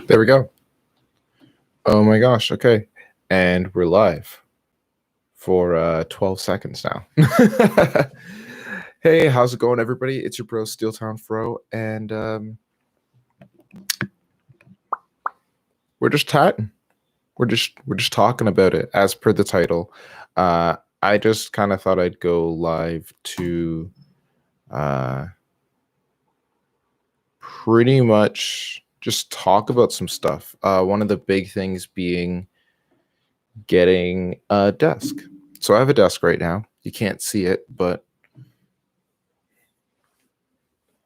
There we go. Oh my gosh, okay. And we're live for 12 seconds now. Hey, how's it going, everybody? It's your bro, Steeltown Fro, and we're just chatting. We're just talking about it as per the title. I just kind of thought I'd go live to pretty much just talk about some stuff. One of the big things being getting a desk. So I have a desk right now. You can't see it, but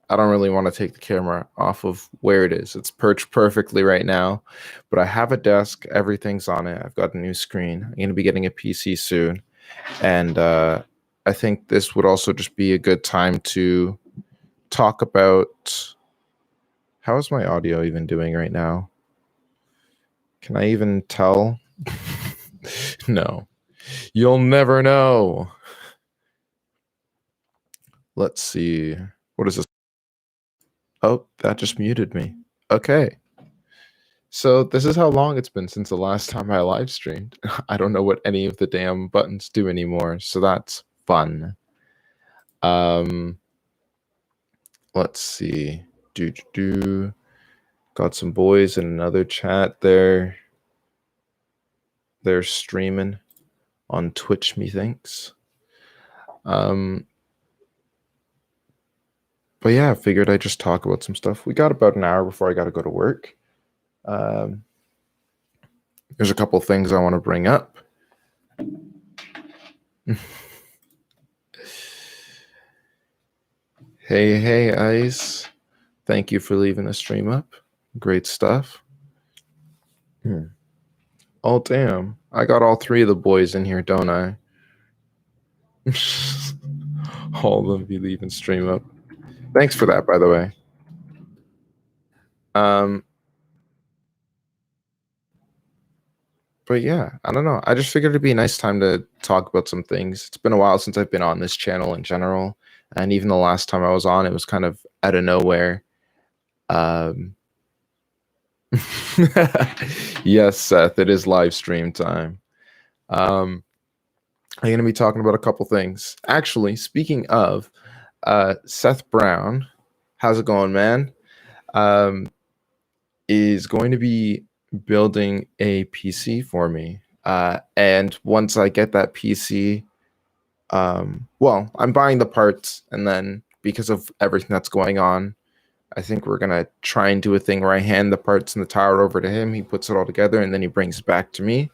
I don't really want to take the camera off of where it is. It's perched perfectly right now, but I have a desk. Everything's on it. I've got a new screen. I'm going to be getting a PC soon. And I think this would also just be a good time to talk about how is my audio even doing right now? Can I even tell? No. You'll never know. Let's see. What is this? Oh, that just muted me. Okay. So this is how long it's been since the last time I live streamed. I don't know what any of the damn buttons do anymore, so that's fun. Let's see. Got some boys in another chat there. They're streaming on Twitch, methinks. But yeah, I figured I'd just talk about some stuff. We got about an hour before I got to go to work. There's a couple things I want to bring up. Hey, Ice. Thank you for leaving the stream up. Great stuff. Oh, damn. I got all three of the boys in here, don't I? All of them be leaving stream up. Thanks for that, by the way. But yeah, I don't know. I just figured it'd be a nice time to talk about some things. It's been a while since I've been on this channel in general. And even the last time I was on, it was kind of out of nowhere. Yes, Seth, it is live stream time. I'm going to be talking about a couple things. Actually, speaking of Seth Brown, how's it going, man? Is going to be building a PC for me. And once I get that PC, well, I'm buying the parts, and then because of everything that's going on, I think we're going to try and do a thing where I hand the parts and the tower over to him. He puts it all together, and then he brings it back to me,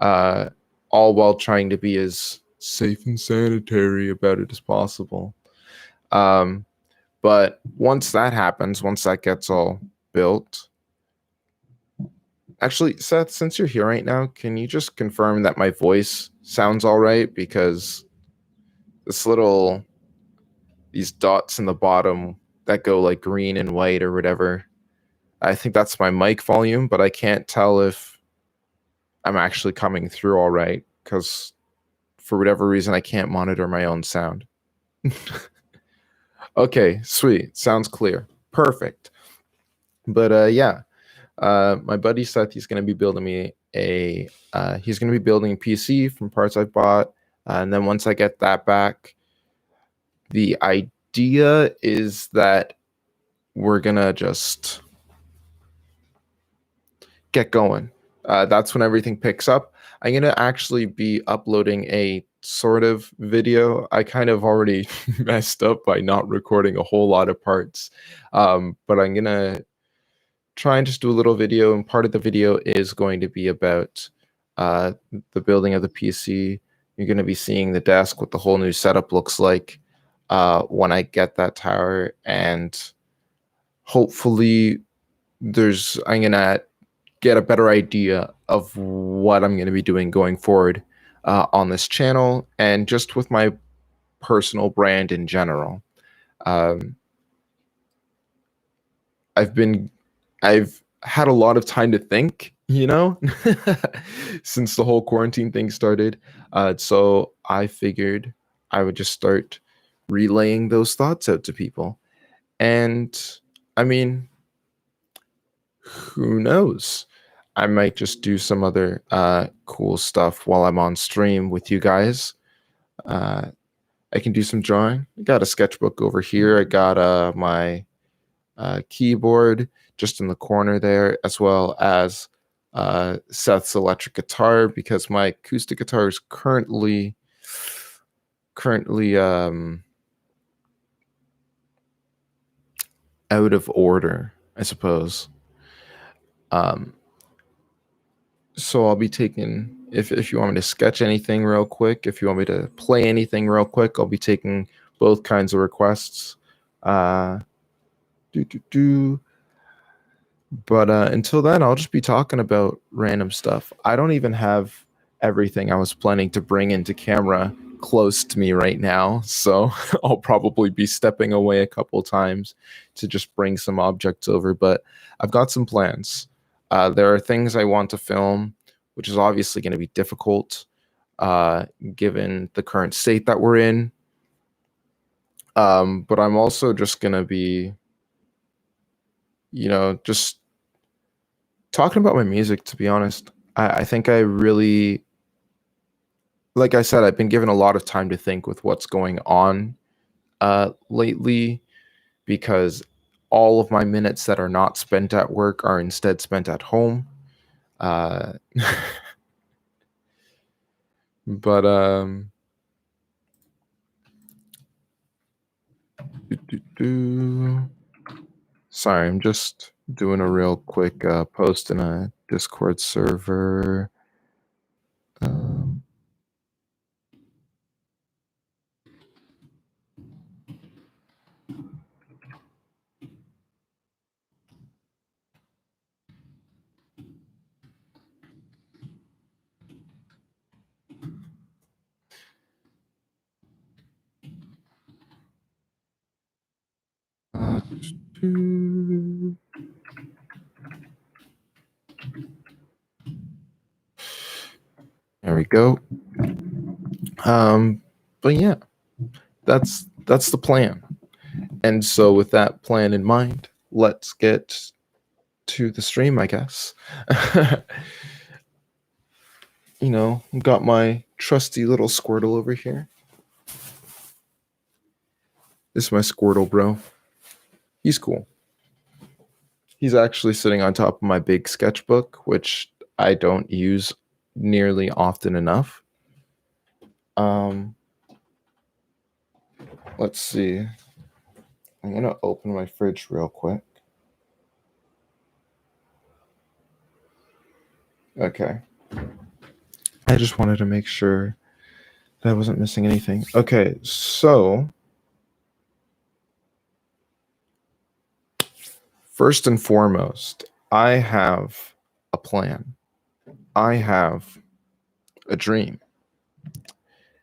all while trying to be as safe and sanitary about it as possible. But once that happens, once that gets all built, actually, Seth, since you're here right now, can you just confirm that my voice sounds all right? Because these dots in the bottom that go like green and white or whatever, I think that's my mic volume, but I can't tell if I'm actually coming through all right because for whatever reason, I can't monitor my own sound. Okay, sweet. Sounds clear. Perfect. But yeah. My buddy Seth, he's going to be building me he's going to be building a PC from parts I've bought. And then once I get that back, the idea is that we're going to just get going. That's when everything picks up. I'm going to actually be uploading a sort of video. I kind of already messed up by not recording a whole lot of parts. But I'm going to try and just do a little video, and part of the video is going to be about the building of the PC. You're going to be seeing the desk, what the whole new setup looks like when I get that tower, and hopefully I'm going to get a better idea of what I'm going to be doing going forward on this channel and just with my personal brand in general. I've had a lot of time to think you know, since the whole quarantine thing started. So I figured I would just start relaying those thoughts out to people. And I mean, who knows? I might just do some other cool stuff while I'm on stream with you guys. Uh, I can do some drawing. I got a sketchbook over here. I got my keyboard just in the corner there, as well as Seth's electric guitar, because my acoustic guitar is currently out of order, I suppose. Um, so I'll be taking, if you want me to sketch anything real quick, if you want me to play anything real quick, I'll be taking both kinds of requests. Do do do. But until then, I'll just be talking about random stuff. I don't even have everything I was planning to bring into camera close to me right now, so I'll probably be stepping away a couple times to just bring some objects over. But I've got some plans. There are things I want to film, which is obviously going to be difficult given the current state that we're in. But I'm also just going to be, just talking about my music. To be honest, I think I really, like I said, I've been given a lot of time to think with what's going on lately, because all of my minutes that are not spent at work are instead spent at home. Uh, but sorry, I'm just doing a real quick post in a Discord server. Um, uh, there we go. But yeah, that's the plan. And so with that plan in mind, let's get to the stream, I guess. Got my trusty little Squirtle over here. This is my Squirtle, bro. He's cool. He's actually sitting on top of my big sketchbook, which I don't use nearly often enough. Let's see. I'm gonna open my fridge real quick. Okay. I just wanted to make sure that I wasn't missing anything. Okay, so first and foremost, I have a plan. I have a dream.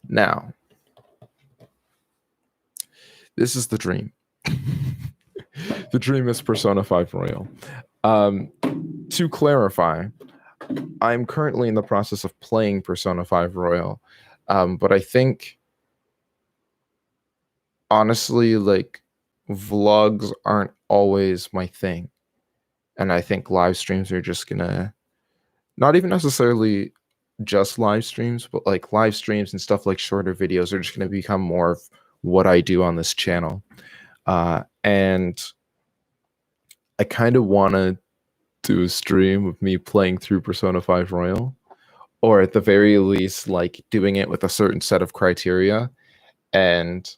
Now, this is the dream. The dream is Persona 5 Royal. To clarify, I'm currently in the process of playing Persona 5 Royal, but I think, honestly, like, vlogs aren't always my thing. And I think live streams are just gonna, not even necessarily just live streams, but like live streams and stuff like shorter videos are just gonna become more of what I do on this channel. And I kind of want to do a stream of me playing through Persona 5 Royal, or at the very least, like doing it with a certain set of criteria. And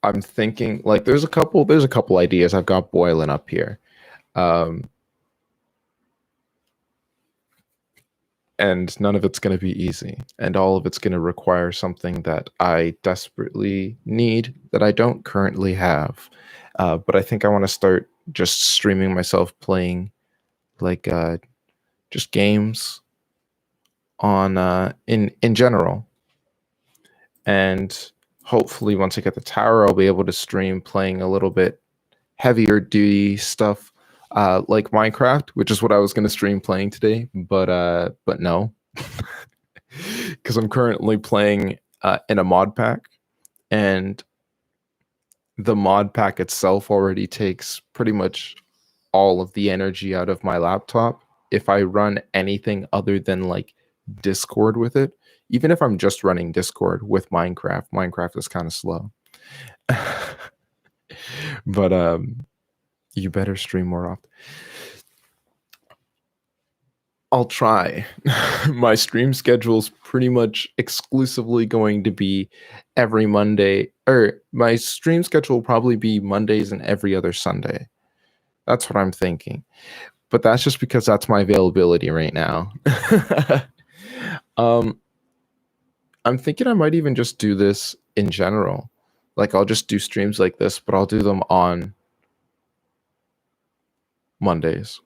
I'm thinking, like, there's a couple ideas I've got boiling up here. And none of it's going to be easy, and all of it's going to require something that I desperately need that I don't currently have. But I think I want to start just streaming myself playing, like, just games on in general. And hopefully once I get the tower, I'll be able to stream playing a little bit heavier duty stuff like Minecraft, which is what I was going to stream playing today, but no, because I'm currently playing in a mod pack, and the mod pack itself already takes pretty much all of the energy out of my laptop. If I run anything other than like Discord with it, even if I'm just running Discord with Minecraft, Minecraft is kind of slow. But you better stream more often. I'll try. My stream schedule is pretty much exclusively going to be every Monday, or my stream schedule will probably be Mondays and every other Sunday. That's what I'm thinking. But that's just because that's my availability right now. um, I'm thinking I might even just do this in general. Like I'll just do streams like this, but I'll do them on Mondays.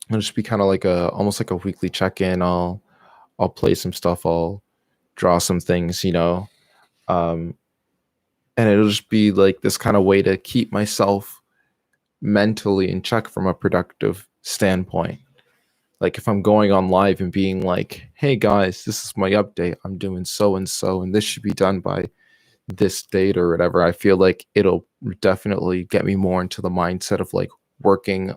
It'll just be kind of like a almost like a weekly check-in. I'll play some stuff, I'll draw some things, um, and it'll just be like this kind of way to keep myself mentally in check from a productive standpoint. Like if I'm going on live and being like, hey guys, this is my update, I'm doing so and so, and this should be done by this date or whatever, I feel like it'll definitely get me more into the mindset of like working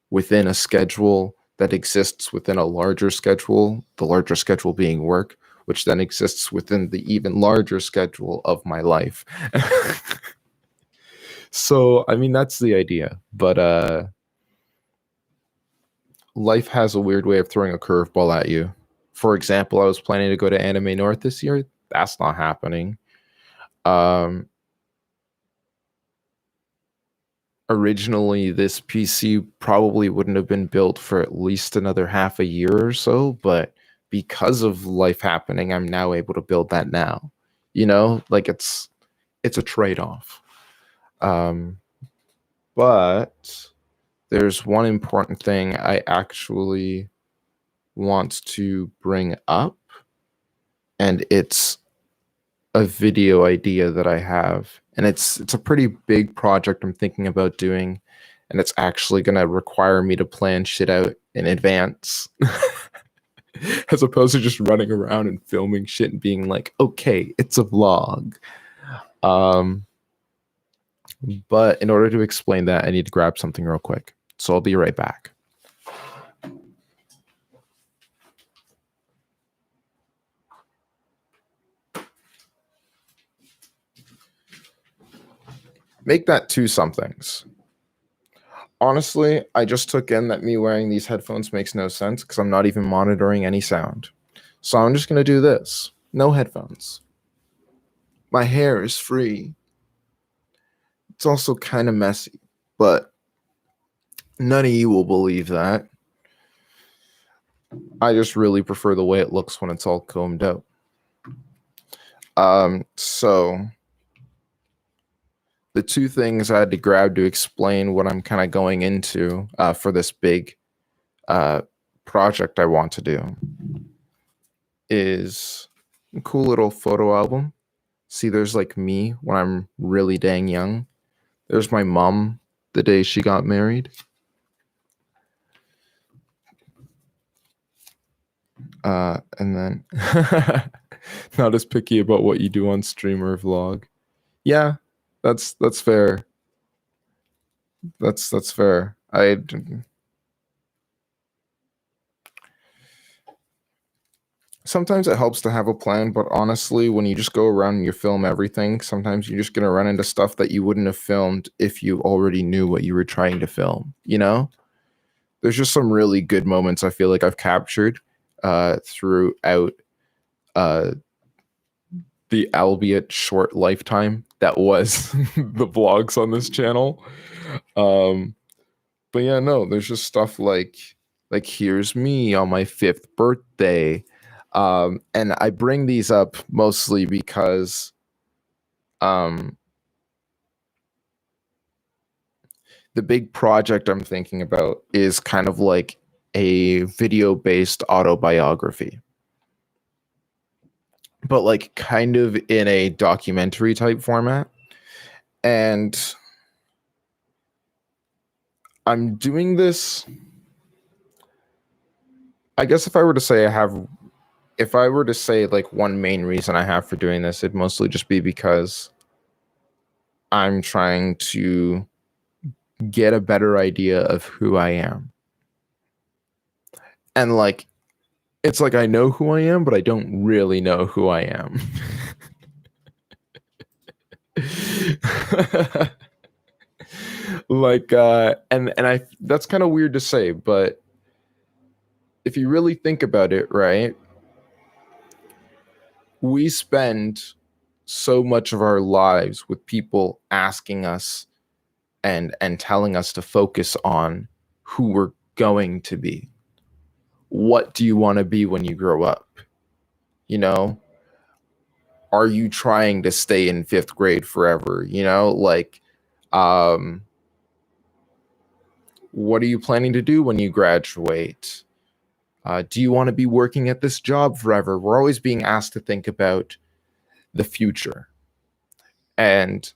within a schedule that exists within a larger schedule, the larger schedule being work, which then exists within the even larger schedule of my life. So, I mean, that's the idea. But life has a weird way of throwing a curveball at you. For example, I was planning to go to Anime North this year. That's not happening. Originally, this PC probably wouldn't have been built for at least another half a year or so, but because of life happening, I'm now able to build that now. Like it's a trade-off. Um, but there's one important thing I actually want to bring up, and it's a video idea that I have, and it's a pretty big project I'm thinking about doing, and it's actually going to require me to plan shit out in advance. As opposed to just running around and filming shit and being like, okay, it's a vlog. But in order to explain that, I need to grab something real quick. So I'll be right back. Make that two somethings. Honestly, I just took in that me wearing these headphones makes no sense because I'm not even monitoring any sound. So I'm just going to do this. No headphones. My hair is free. It's also kind of messy, but none of you will believe that. I just really prefer the way it looks when it's all combed out. So the two things I had to grab to explain what I'm kind of going into for this big project I want to do is a cool little photo album. See, there's like me when I'm really dang young. There's my mom the day she got married. And then not as picky about what you do on stream or vlog. Yeah, that's fair. That's fair. Sometimes it helps to have a plan, but honestly, when you just go around and you film everything, sometimes you're just gonna run into stuff that you wouldn't have filmed if you already knew what you were trying to film, There's just some really good moments I feel like I've captured throughout the albeit short lifetime that was the vlogs on this channel. But yeah, no, there's just stuff like here's me on my 5th birthday. And I bring these up mostly because the big project I'm thinking about is kind of like a video-based autobiography, but like kind of in a documentary type format. And I'm doing this. I guess if I were to say like one main reason I have for doing this, it'd mostly just be because I'm trying to get a better idea of who I am. And like, it's like I know who I am, but I don't really know who I am. Like and I that's kind of weird to say, but if you really think about it, right? We spend so much of our lives with people asking us and telling us to focus on who we're going to be. What do you want to be when you grow up? You know, are you trying to stay in 5th grade forever? You know, like um what are you planning to do when you graduate? Do you want to be working at this job forever? We're always being asked to think about the future. And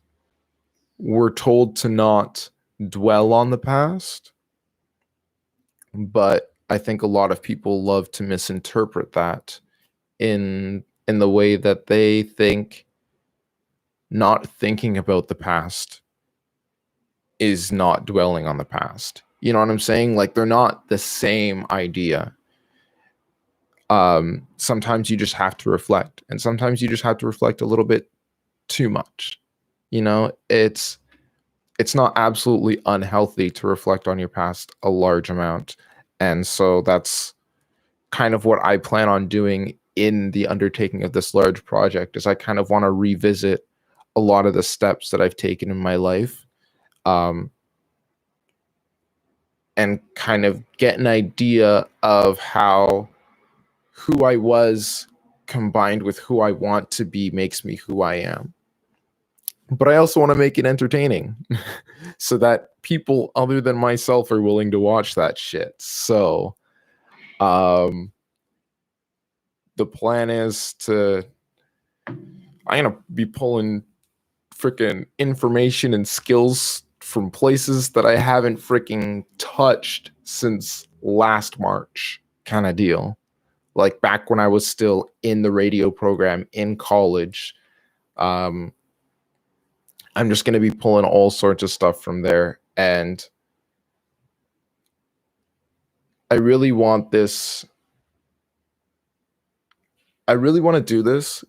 we're told to not dwell on the past. But I think a lot of people love to misinterpret that in the way that they think not thinking about the past is not dwelling on the past. You know what I'm saying? Like they're not the same idea. Sometimes you just have to reflect, and sometimes you just have to reflect a little bit too much. You know, it's not absolutely unhealthy to reflect on your past a large amount. And so that's kind of what I plan on doing in the undertaking of this large project is I kind of want to revisit a lot of the steps that I've taken in my life, um, and kind of get an idea of how who I was combined with who I want to be makes me who I am. But I also want to make it entertaining so that people other than myself are willing to watch that shit. So, um, the plan is to I'm gonna be pulling freaking information and skills from places that I haven't freaking touched since last March, kind of deal. Like back when I was still in the radio program in college. Um, I'm just gonna be pulling all sorts of stuff from there, and I really want this. I really want to do this,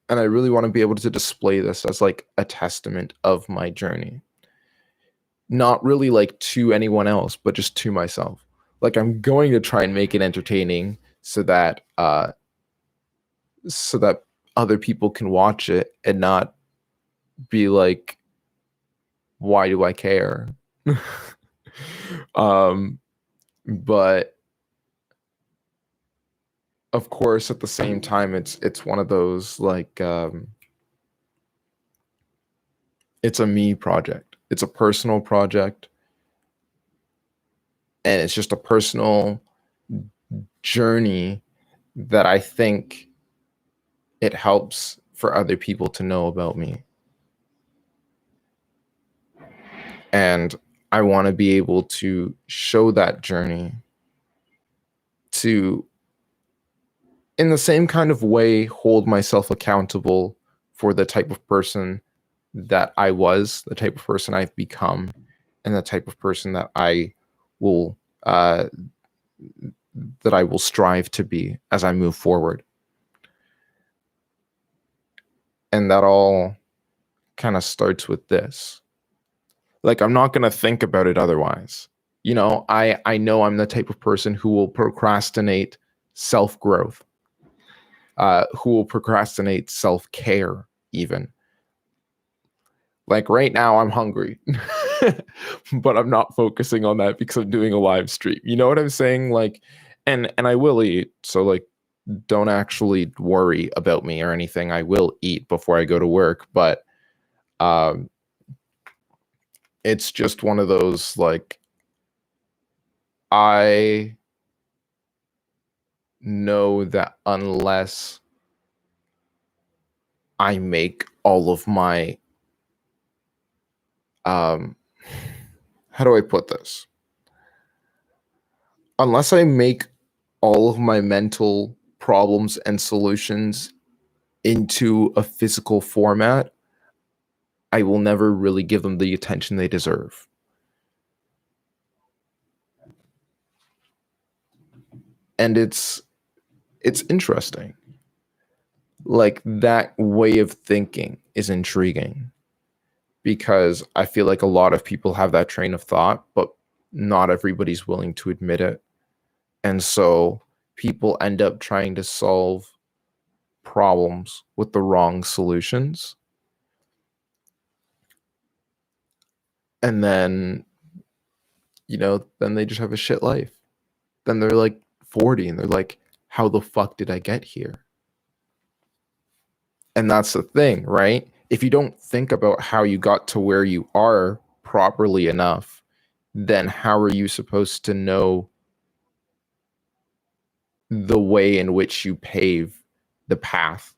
and I really want to be able to display this as like a testament of my journey. Not really like to anyone else, but just to myself. Like I'm going to try and make it entertaining so that other people can watch it and not be like, why do I care? um, but of course, at the same time, it's one of those like it's a me project. It's a personal project, and it's just a personal journey that I think it helps for other people to know about me. And I want to be able to show that journey to, in the same kind of way, hold myself accountable for the type of person that I was, the type of person I've become, and the type of person will uh, that I will strive to be as I move forward. And that all kind of starts with this. Like I'm not going to think about it otherwise. You know, I know I'm the type of person who will procrastinate self-growth, who will procrastinate self-care even. Like right now I'm hungry. But I'm not focusing on that because I'm doing a live stream. You know what I'm saying? Like and I will eat. So like don't actually worry about me or anything. I will eat before I go to work, but um it's just one of those like I know that unless I make all of my um how do I put this? unless I make all of my mental problems and solutions into a physical format, I will never really give them the attention they deserve. And it's interesting. Like, that way of thinking is intriguing because I feel like a lot of people have that train of thought, but not everybody's willing to admit it. And so people end up trying to solve problems with the wrong solutions. And then, then they just have a shit life. Then they're like 40 and they're like, how the fuck did I get here? And that's the thing, right? If you don't think about how you got to where you are properly enough, then how are you supposed to know the way in which you pave the path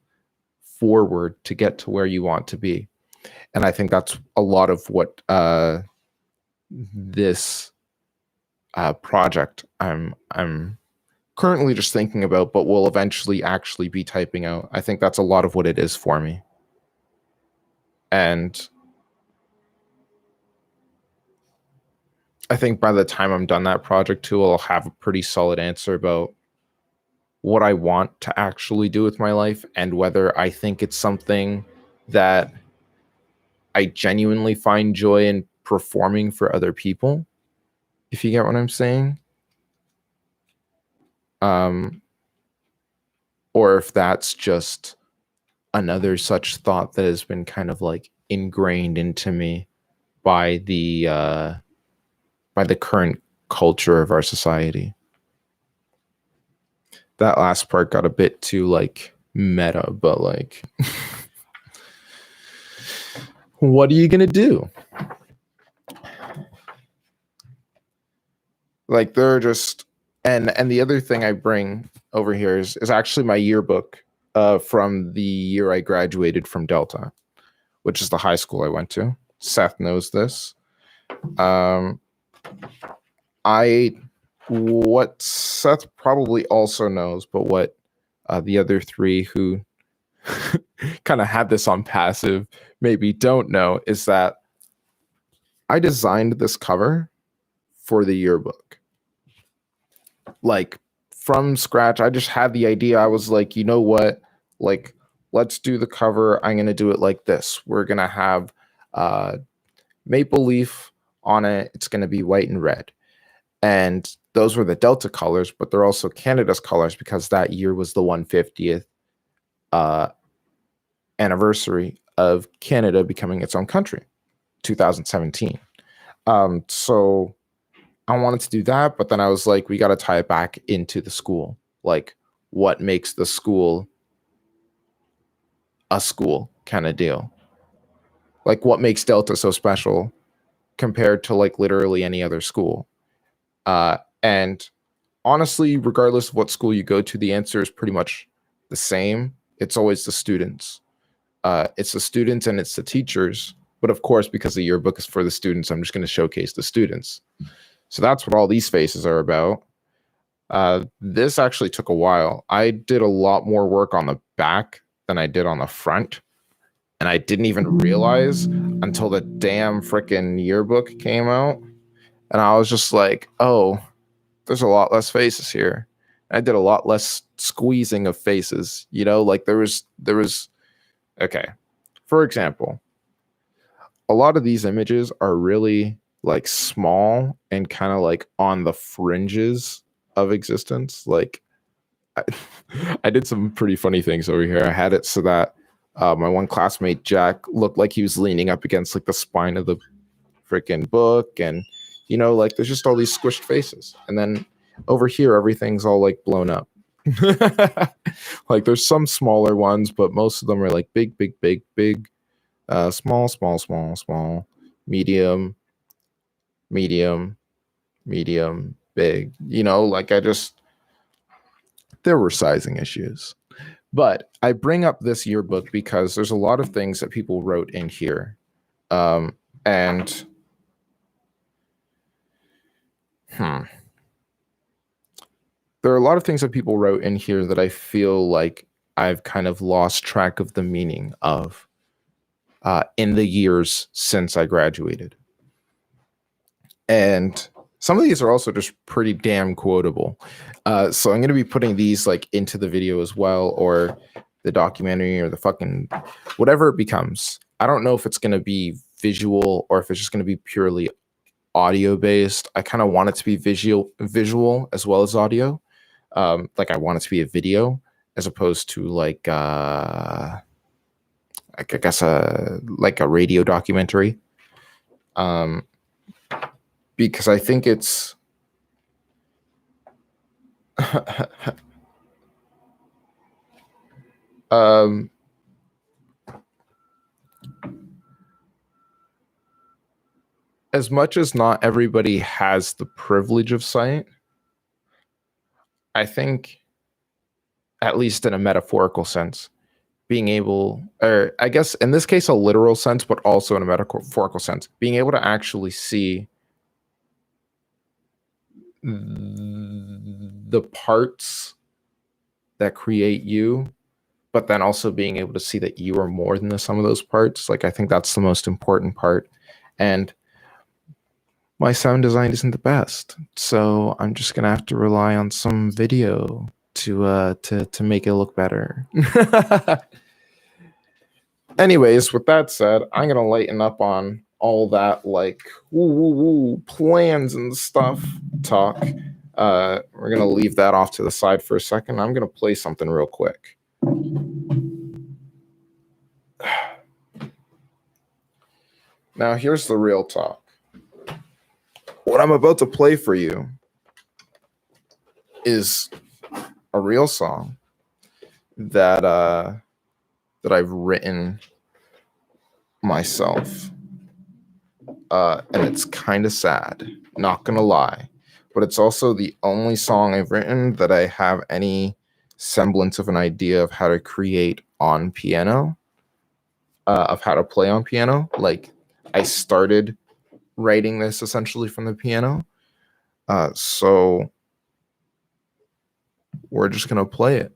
forward to get to where you want to be? And I think that's a lot of what this project I'm currently just thinking about, but will eventually actually be typing out. I think that's a lot of what it is for me. And I think by the time I'm done that project too, I'll have a pretty solid answer about what I want to actually do with my life and whether I think it's something that I genuinely find joy in performing for other people, if you get what I'm saying. Or if that's just another such thought that has been kind of like ingrained into me by the current culture of our society. That last part got a bit too like meta, but like what are you gonna do? Like, they're just and the other thing I bring over here is actually my yearbook from the year I graduated from Delta, which is the high school I went to. Seth knows this. What Seth probably also knows, but what the other three who kind of had this on passive maybe don't know, is that I designed this cover for the yearbook. Like, from scratch. I just had the idea. I was like, you know what? Like, let's do the cover. I'm going to do it like this. We're going to have maple leaf on it. It's going to be white and red. And those were the Delta colors, but they're also Canada's colors because that year was the 150th anniversary of Canada becoming its own country, 2017. So I wanted to do that, but then I was like, we got to tie it back into the school. Like, what makes the school a school kind of deal? Like, what makes Delta so special compared to like literally any other school? And honestly, regardless of what school you go to, the answer is pretty much the same. It's always the students. It's the students and it's the teachers. But of course, because the yearbook is for the students, I'm just going to showcase the students. So that's what all these faces are about. This actually took a while. I did a lot more work on the back than I did on the front. And I didn't even realize until the damn freaking yearbook came out. And I was just like, oh, there's a lot less faces here. I did a lot less squeezing of faces, like there was, okay. For example, a lot of these images are really like small and kind of like on the fringes of existence. Like, I did some pretty funny things over here. I had it so that my one classmate, Jack, looked like he was leaning up against like the spine of the freaking book. And, like there's just all these squished faces. And then over here, everything's all like blown up. Like, there's some smaller ones, but most of them are like big, small, medium, big. Like there were sizing issues. But I bring up this yearbook because there's a lot of things that people wrote in here. And there are a lot of things that people wrote in here that I feel like I've kind of lost track of the meaning of in the years since I graduated. And some of these are also just pretty damn quotable. So I'm going to be putting these like into the video as well, or the documentary, or the fucking whatever it becomes. I don't know if it's going to be visual or if it's just going to be purely audio based. I kind of want it to be visual as well as audio. Like I want it to be a video as opposed to like I guess like a radio documentary. Because I think it's as much as not everybody has the privilege of sight, I think, at least in a metaphorical sense, being able, or I guess in this case, a literal sense, but also in a metaphorical sense, being able to actually see the parts that create you, but then also being able to see that you are more than the sum of those parts. Like, I think that's the most important part. And my sound design isn't the best, so I'm just gonna have to rely on some video to make it look better. Anyways, with that said, I'm gonna lighten up on all that like woo plans and stuff talk. We're gonna leave that off to the side for a second. I'm gonna play something real quick. Now here's the real talk. What I'm about to play for you is a real song that I've written myself. And it's kind of sad, not gonna lie, but it's also the only song I've written that I have any semblance of an idea of how to create on piano, of how to play on piano. Like, I started writing this essentially from the piano. So we're just gonna play it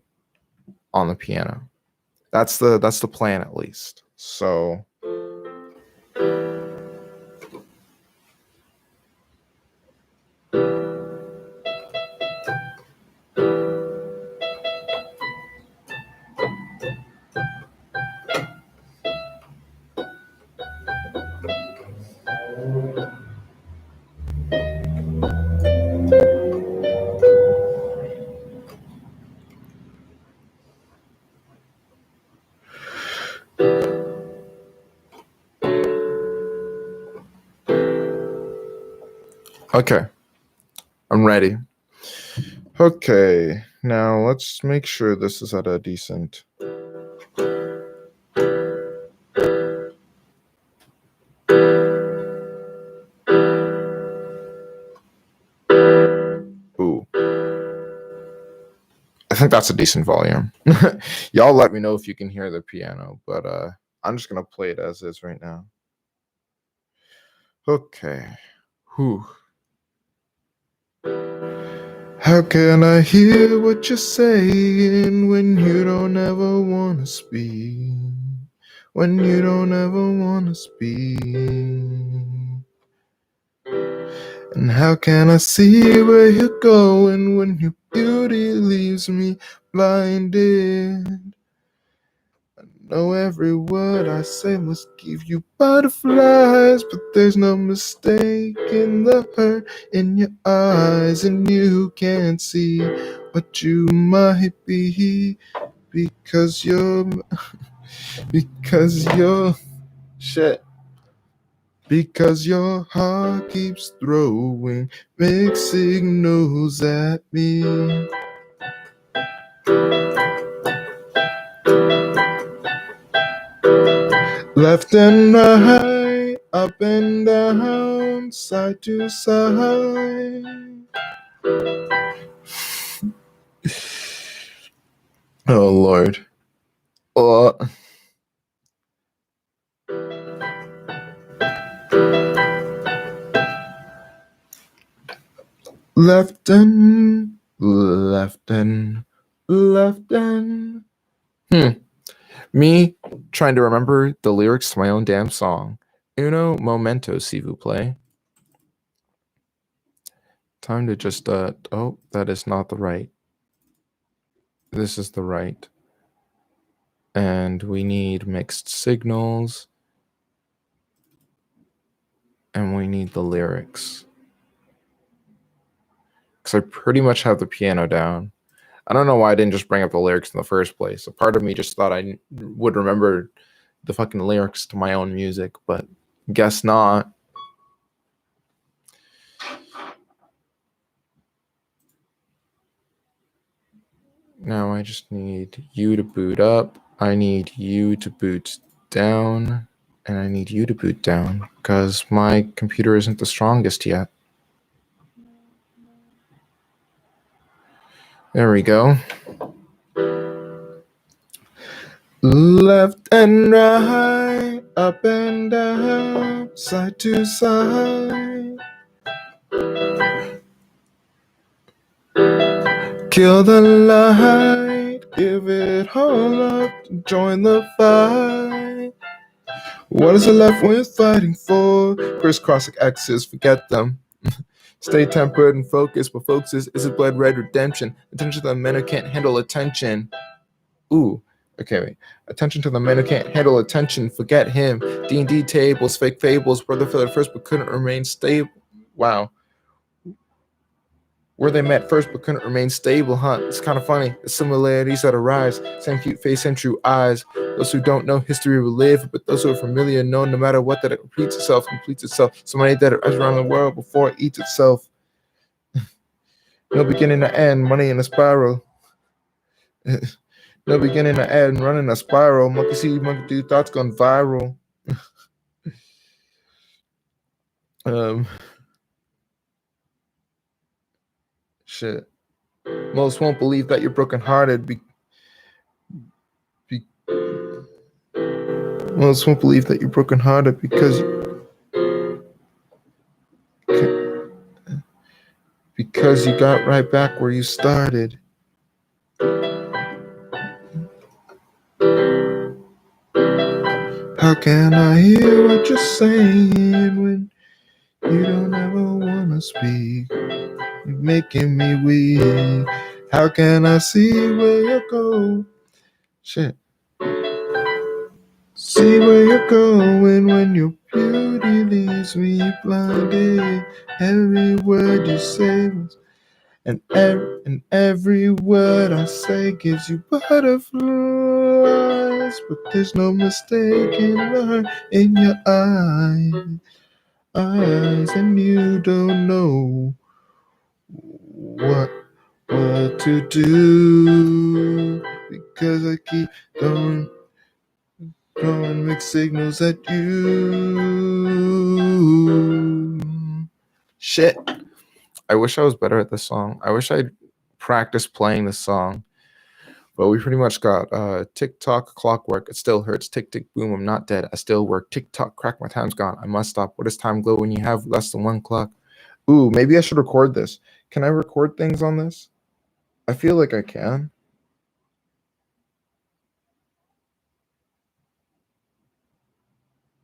on the piano. That's the plan, at least. So okay, I'm ready. Okay, now let's make sure this is at a decent. Ooh. I think that's a decent volume. Y'all let me know if you can hear the piano, but I'm just gonna play it as is right now. Okay. Whew. How can I hear what you're saying when you don't ever wanna speak? When you don't ever wanna speak? And how can I see where you're going when your beauty leaves me blinded? I know every word I say must give you butterflies, but there's no mistaking the hurt in your eyes, and you can't see what you might be because you're shit. Because your heart keeps throwing mixed signals at me. Left and right, up and down, side to side. Oh, Lord. Left and left and left and. Me trying to remember the lyrics to my own damn song. Uno momento, s'il vous plaît. Time to just, oh, that is not the right. This is the right. And we need mixed signals. And we need the lyrics. Because I pretty much have the piano down. I don't know why I didn't just bring up the lyrics in the first place. A part of me just thought I would remember the fucking lyrics to my own music, but guess not. Now I just need you to boot up. I need you to boot down. And I need you to boot down because my computer isn't the strongest yet. There we go. Left and right, up and down, side to side. Kill the light, give it all up, join the fight. What is the left wing fighting for? Crisscrossing axes, forget them. Stay tempered and focused. What focuses is a blood red redemption. Attention to the men who can't handle attention. Ooh, okay, wait. Attention to the men who can't handle attention. Forget him. D&D tables, fake fables. Where they fell at first but couldn't remain stable. Wow. Where they met first but couldn't remain stable, huh? It's kind of funny. The similarities that arise. Same cute face, same true eyes. Those who don't know history will live, but those who are familiar know no matter what that it repeats itself, completes itself. So many that it runs around the world before it eats itself. No beginning to end, money in a spiral. No beginning to end, running a spiral. Monkey see, monkey do, thoughts gone viral. Shit. Most won't believe that you're brokenhearted. Most won't believe that you're brokenhearted because you got right back where you started. How can I hear what you're saying when you don't ever wanna speak? You're making me weak. How can I see where you go? Shit. See where you're going when your beauty leaves me blinded. Every word you say was, and every word I say gives you butterflies. But there's no mistaking her in your eyes, and you don't know what to do because I keep throwing mixed signals at you. Shit. I wish I was better at this song. I wish I'd practiced playing this song. But we pretty much got tick-tock, clockwork. It still hurts. Tick-tick, boom, I'm not dead. I still work. Tick-tock, crack, my time's gone. I must stop. What does time glow when you have less than one clock? Ooh, maybe I should record this. Can I record things on this? I feel like I can.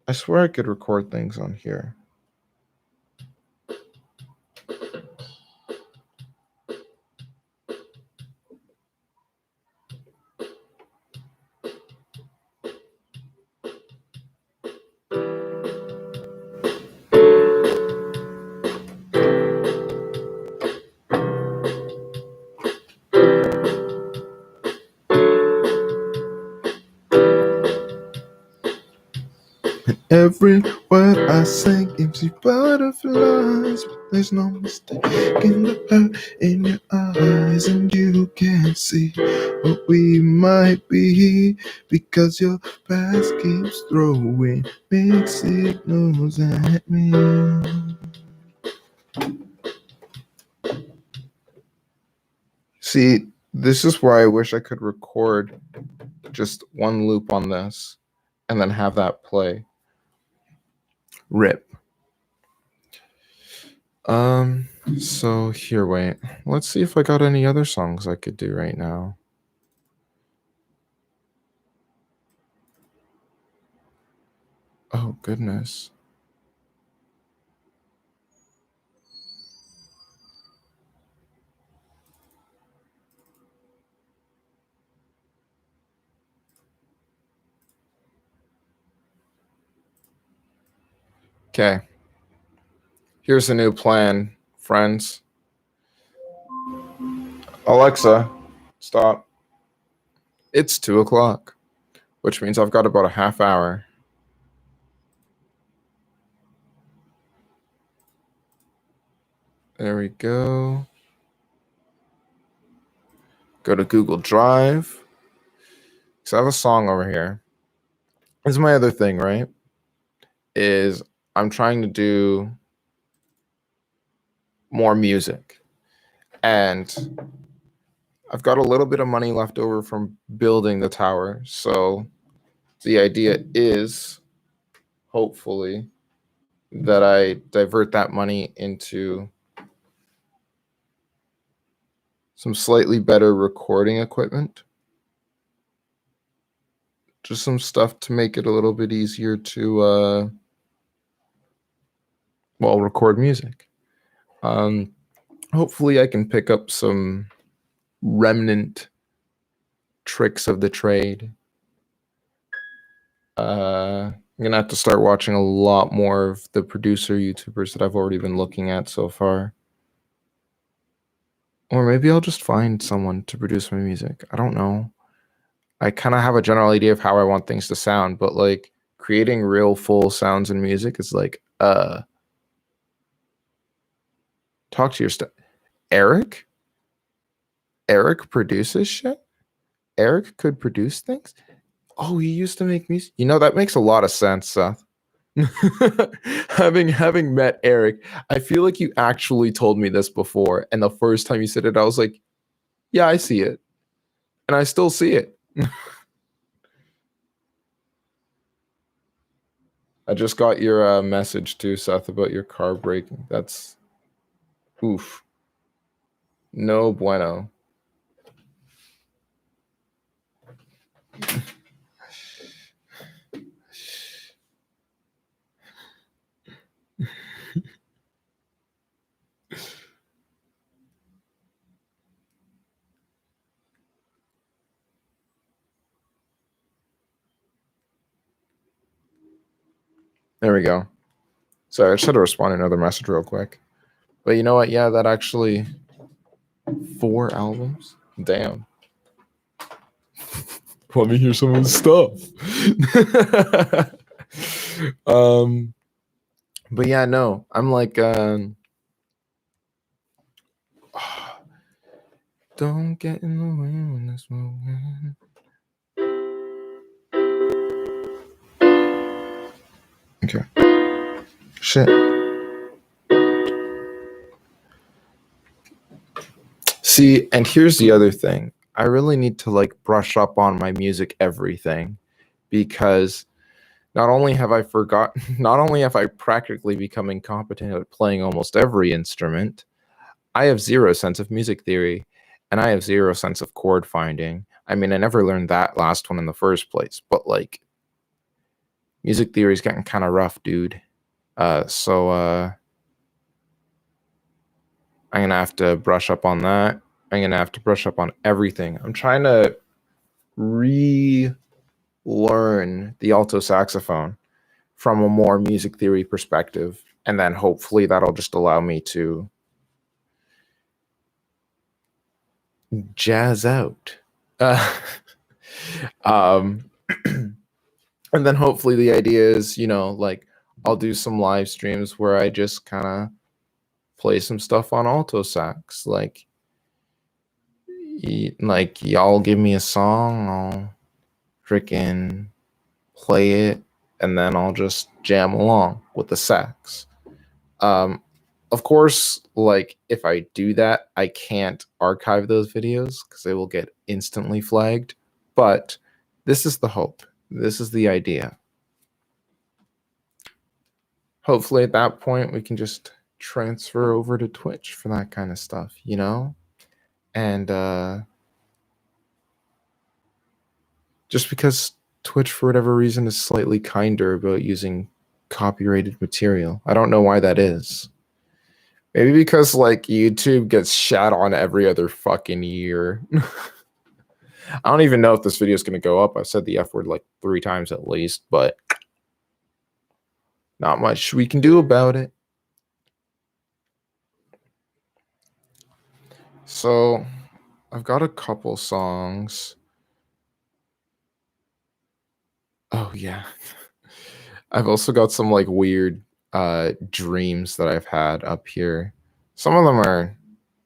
I swear I could record things on here. Every word I say gives you butterflies, but there's no mistake in the hurt in your eyes, and you can't see what we might be because your past keeps throwing big signals at me. See, this is where I wish I could record just one loop on this and then have that play. Rip. So here, wait. Let's see if I got any other songs I could do right now. Oh, goodness. Okay. Here's a new plan, friends. Alexa, stop. It's 2 o'clock, which means I've got about a half hour. There we go. Go to Google Drive. So I have a song over here. This is my other thing, right? Is I'm trying to do more music. And I've got a little bit of money left over from building the tower. So the idea is hopefully that I divert that money into some slightly better recording equipment. Just some stuff to make it a little bit easier to record music. Hopefully I can pick up some remnant tricks of the trade. I'm gonna have to start watching a lot more of the producer YouTubers that I've already been looking at so far. Or maybe I'll just find someone to produce my music. I don't know. I kind of have a general idea of how I want things to sound, but like creating real full sounds and music is like, talk to your stuff. Eric produces shit. Eric could produce things. Oh, he used to make music. You know, that makes a lot of sense, Seth. having met Eric, I feel like you actually told me this before, and the first time you said it, I was like, yeah, I see it. And I still see it. I just got your message too, Seth, about your car breaking. That's oof. No bueno. There we go. Sorry, I should have responded another message real quick. But you know what? Yeah, that actually 4 albums. Damn. Let me hear some of his stuff. But yeah, no, I'm like, don't get in the way when this moving. Okay. Shit. See, and here's the other thing. I really need to like brush up on my music everything, because not only have I practically become incompetent at playing almost every instrument, I have zero sense of music theory, and I have zero sense of chord finding. I mean, I never learned that last one in the first place, but like music theory is getting kind of rough, dude. So I'm gonna have to brush up on that. I'm gonna have to brush up on everything. I'm trying to relearn the alto saxophone from a more music theory perspective, and then hopefully that'll just allow me to jazz out. And then hopefully the idea is, you know, like I'll do some live streams where I just kind of play some stuff on alto sax, like y'all give me a song, I'll freaking play it, and then I'll just jam along with the sax. Of course, like if I do that, I can't archive those videos because they will get instantly flagged. But this is the hope. This is the idea. Hopefully at that point we can just transfer over to Twitch for that kind of stuff, you know? And just because Twitch, for whatever reason, is slightly kinder about using copyrighted material. I don't know why that is. Maybe because like YouTube gets shat on every other fucking year. I don't even know if this video is going to go up. I've said the F word like 3 times at least, but not much we can do about it. So I've got a couple songs. Oh yeah. I've also got some like weird dreams that I've had up here. Some of them are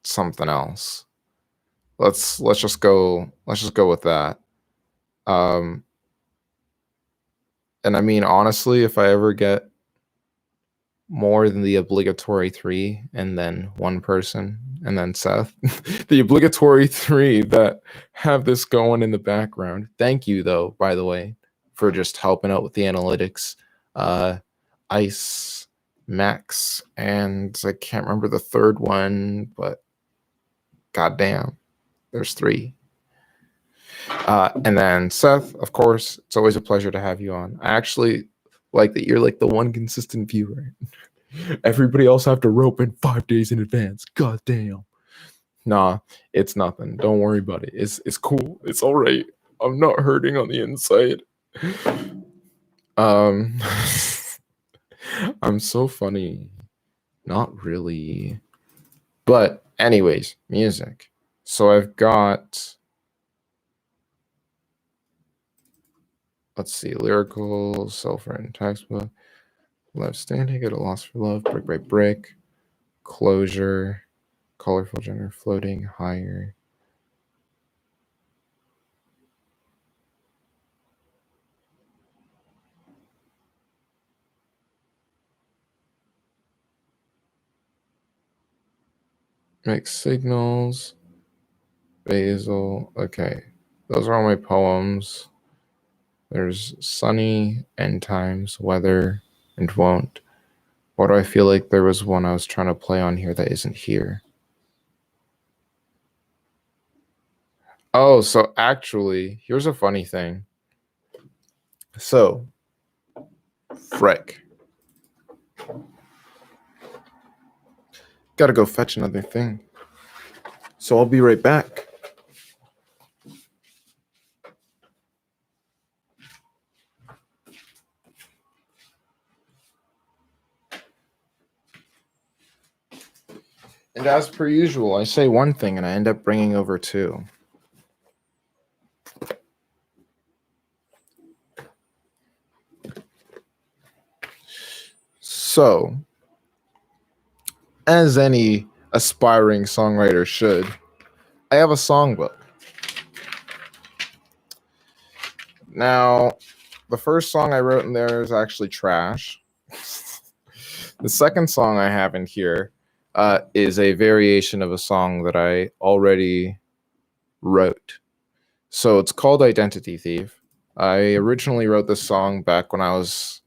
something else. Let's just go with that. And I mean, honestly, if I ever get more than the obligatory 3 and then one person and then Seth, the obligatory 3 that have this going in the background. Thank you though, by the way, for just helping out with the analytics. Ice, Max, and I can't remember the third one, but goddamn, there's 3. And then Seth, of course, it's always a pleasure to have you on. I actually like that you're like the one consistent viewer. Everybody else have to rope in 5 days in advance. God damn. Nah, it's nothing. Don't worry about it. It's cool. It's all right. I'm not hurting on the inside. I'm so funny. Not really. But anyways, music. So I've got, let's see, lyrical, self-written textbook, left standing, at a loss for love, brick by brick, closure, colorful gender, floating higher. Mixed signals, basil. Okay, those are all my poems. There's sunny, end times, weather, and won't. Why do I feel like there was one I was trying to play on here that isn't here? Oh, so actually, here's a funny thing. So, frick. Gotta go fetch another thing. So I'll be right back. And as per usual, I say one thing and I end up bringing over 2. So, as any aspiring songwriter should, I have a songbook. Now, the first song I wrote in there is actually trash. The second song I have in here is a variation of a song that I already wrote. So it's called Identity Thief. I originally wrote this song back when I was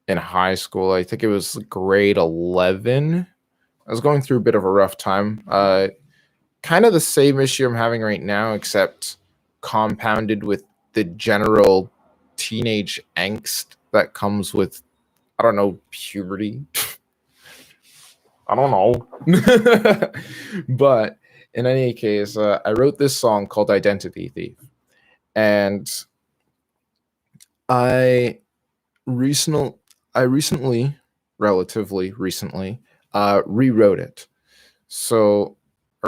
in high school. I think it was grade 11. I was going through a bit of a rough time. Kind of the same issue I'm having right now, except compounded with the general teenage angst that comes with, I don't know, puberty. I don't know. But in any case, I wrote this song called Identity Thief. And I recently, relatively recently, rewrote it. So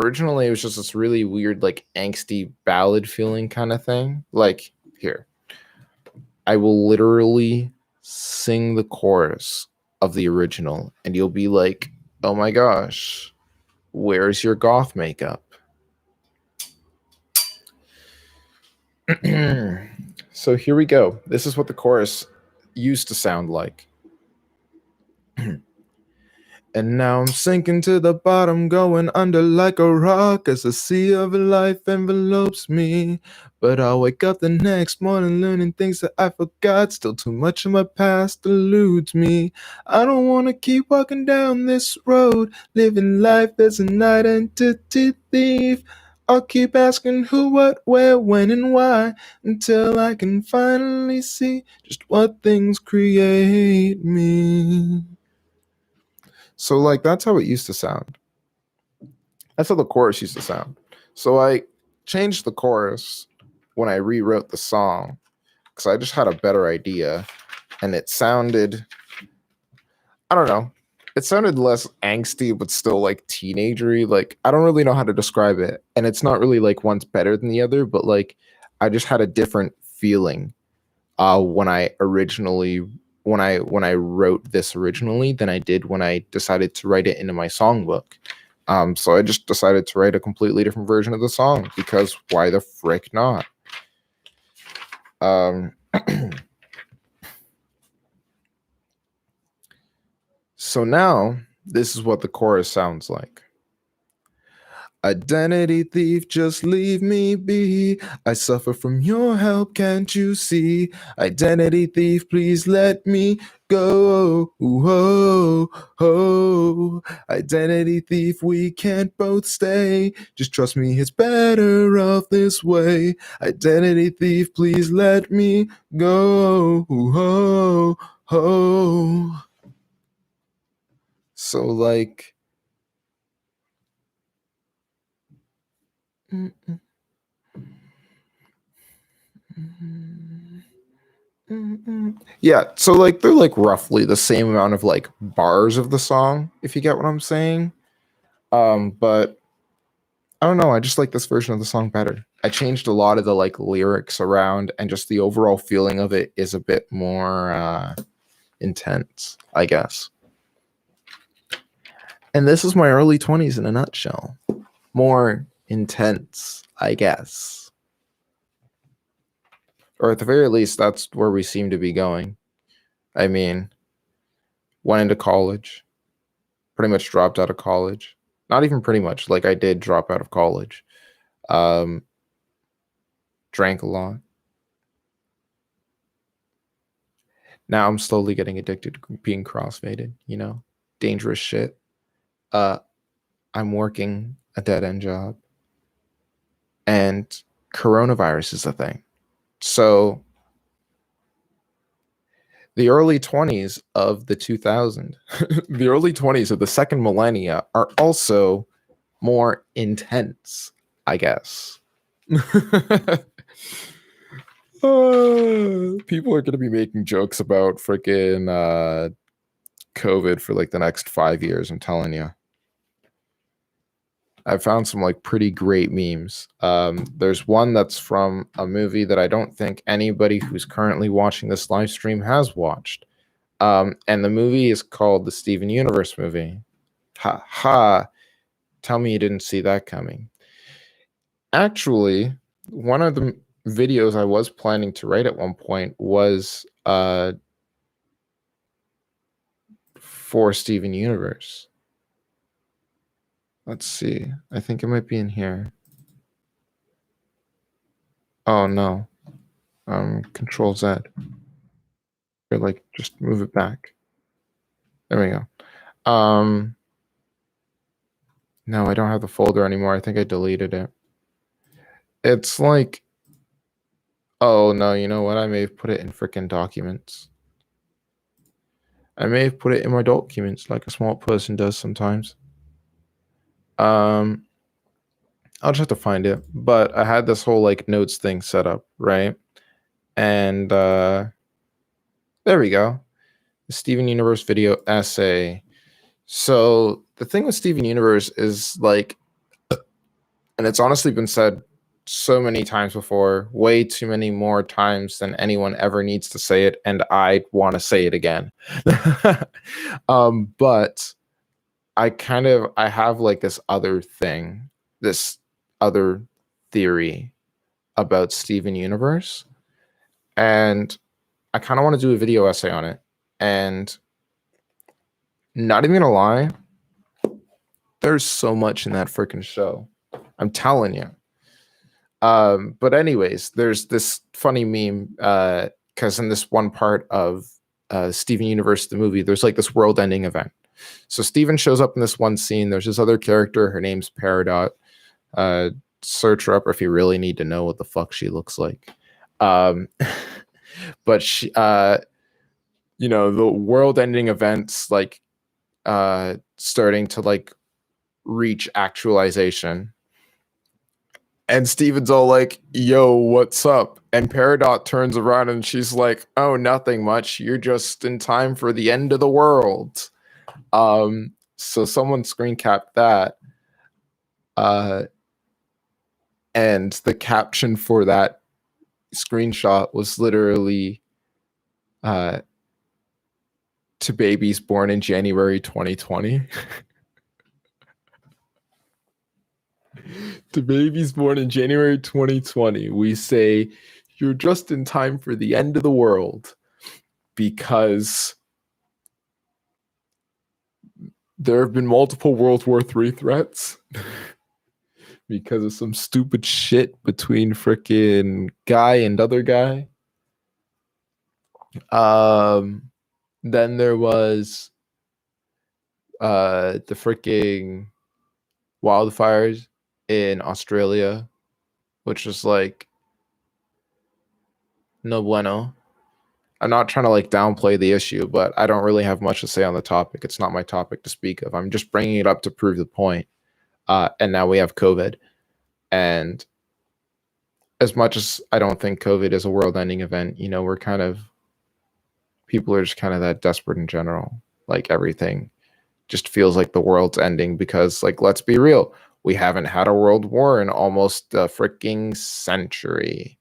originally it was just this really weird, like angsty ballad feeling kind of thing. Like, here, I will literally sing the chorus of the original and you'll be like, oh my gosh, where's your goth makeup? So here we go. This is what the chorus used to sound like. And now I'm sinking to the bottom, going under like a rock as the sea of life envelopes me. But I'll wake up the next morning learning things that I forgot. Still too much of my past eludes me. I don't want to keep walking down this road, living life as an identity thief. I'll keep asking who, what, where, when, and why until I can finally see just what things create me. So like that's how it used to sound. That's how the chorus used to sound. So I changed the chorus when I rewrote the song because I just had a better idea, and it sounded, I don't know, it sounded less angsty but still like teenagery. Like I don't really know how to describe it, and it's not really like one's better than the other, but like I just had a different feeling when I originally when I wrote this originally than I did when I decided to write it into my songbook. So I just decided to write a completely different version of the song because why the frick not? Um, so now this is what the chorus sounds like. Identity thief, just leave me be. I suffer from your help, can't you see? Identity thief, please let me go. Oh, oh. Identity thief, we can't both stay. Just trust me, it's better off this way. Identity thief, please let me go. Oh, oh. So like yeah, so like they're like roughly the same amount of like bars of the song, if you get what I'm saying. But I don't know, I just like this version of the song better. I changed a lot of the like lyrics around, and just the overall feeling of it is a bit more intense, I guess. And this is my early 20s in a nutshell. More intense, I guess. Or at the very least, that's where we seem to be going. I mean, went into college, pretty much dropped out of college. Not even pretty much, like I did drop out of college. Um, drank a lot. Now I'm slowly getting addicted to being crossfaded, you know? Dangerous shit. Uh, I'm working a dead end job. And coronavirus is a thing. So the early 20s of the 2000, the early 20s of the second millennia are also more intense, I guess. People are going to be making jokes about freaking COVID for like the next 5 years. I'm telling you. I found some like pretty great memes. There's one that's from a movie that I don't think anybody who's currently watching this live stream has watched. And the movie is called the Steven Universe movie. Ha ha. Tell me you didn't see that coming. Actually, one of the videos I was planning to write at one point was for Steven Universe. Let's see. I think it might be in here. Oh no. Control Z. Or like just move it back. There we go. No, I don't have the folder anymore. I think I deleted it. It's like, oh no, you know what? I may have put it in freaking documents. I may have put it in my documents like a smart person does sometimes. I'll just have to find it. But I had this whole like notes thing set up, right? And there we go. The Steven Universe video essay. So the thing with Steven Universe is like, and it's honestly been said so many times before, way too many more times than anyone ever needs to say it, and I want to say it again. But I have like this other thing, this other theory about Steven Universe, and I kind of want to do a video essay on it. And not even gonna lie, there's so much in that freaking show. I'm telling you. But anyways, there's this funny meme because in this one part of Steven Universe, the movie, there's like this world-ending event. So Steven shows up in this one scene. There's this other character. Her name's Peridot. Search her up if you really need to know what the fuck she looks like. But she, you know, the world-ending events like starting to like reach actualization. And Steven's all like, yo, what's up? And Peridot turns around and she's like, oh, nothing much. You're just in time for the end of the world. So someone screen capped that. And the caption for that screenshot was literally to babies born in January 2020. To babies born in January 2020, we say, you're just in time for the end of the world because there have been multiple World War III threats because of some stupid shit between frickin' guy and other guy. Then there was the freaking wildfires in Australia, which was like no bueno. I'm not trying to like downplay the issue, but I don't really have much to say on the topic. It's not my topic to speak of. I'm just bringing it up to prove the point. And now we have COVID. And as much as I don't think COVID is a world-ending event, you know, we're kind of, people are just kind of that desperate in general. Like everything just feels like the world's ending because, like, let's be real. We haven't had a world war in almost a freaking century.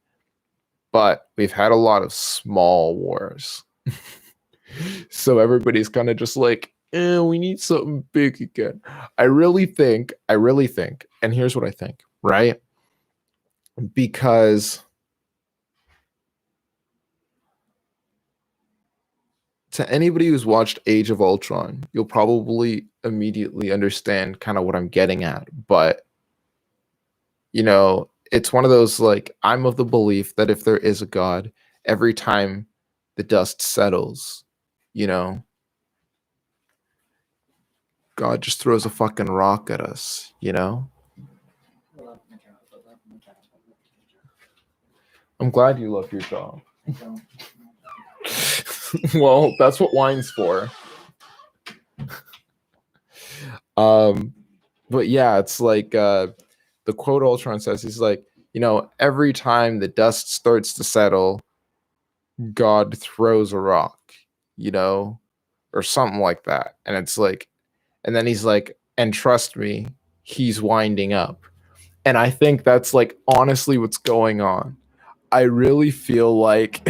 But we've had a lot of small wars. So everybody's kind of just like, we need something big again. I really think, and here's what I think, right? Because to anybody who's watched Age of Ultron, you'll probably immediately understand kind of what I'm getting at. But, you know, it's one of those, like, I'm of the belief that if there is a God, every time the dust settles, you know, God just throws a fucking rock at us, you know? I'm glad you love your job. Well, that's what wine's for. But yeah, it's like the quote Ultron says, he's like, you know, every time the dust starts to settle, God throws a rock, you know, or something like that. And it's like, and then he's like, and trust me, he's winding up. And I think that's like honestly what's going on. I really feel like